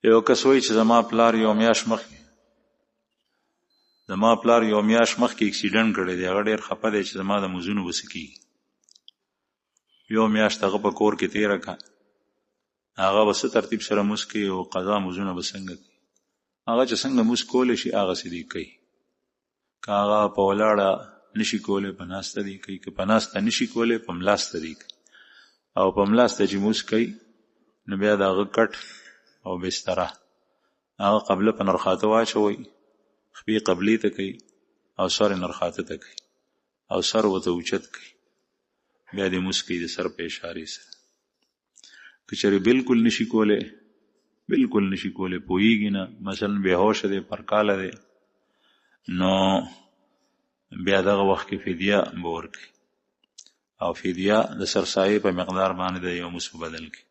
یو کس وایي چې زما پلار یو میاشت مخکې اکسیډنټ کړی دی، هغه ډېر خفه دی چې زما د مزونو به څه کېږي. یو میاشت هغه په کور کې تېره کړه، هغه به څه ترتیب سره مونځ کوي او قضا مزونه به څنګه کوي. هغه چې څنګه مونځ کولی شي هغسې دی کوي. که هغه په ولاړه نشي کولی په ناسته دی کوي، که په ناسته نشي کولی په ملاسته دی کوي. او په ملاسته چې مونځ کوي نو بیا د هغه کټ او بستره هغه قبله په نرخاته واچوي، خپې قبلې ته کوي او سر نرخاته ته کوي او سر ورته اوچت کوي، بیا دې مونځ کوي د سر په اشارې سره. که چېرې بالکل نشي کولی پوهېږي نه، مثلا بېهوشه دی، پرکاله دی، نو بیا دغه وخت کې فدیه به ورکوي او فدیه د سرسایې په مقدار باندې د یو مونځ په بدل کې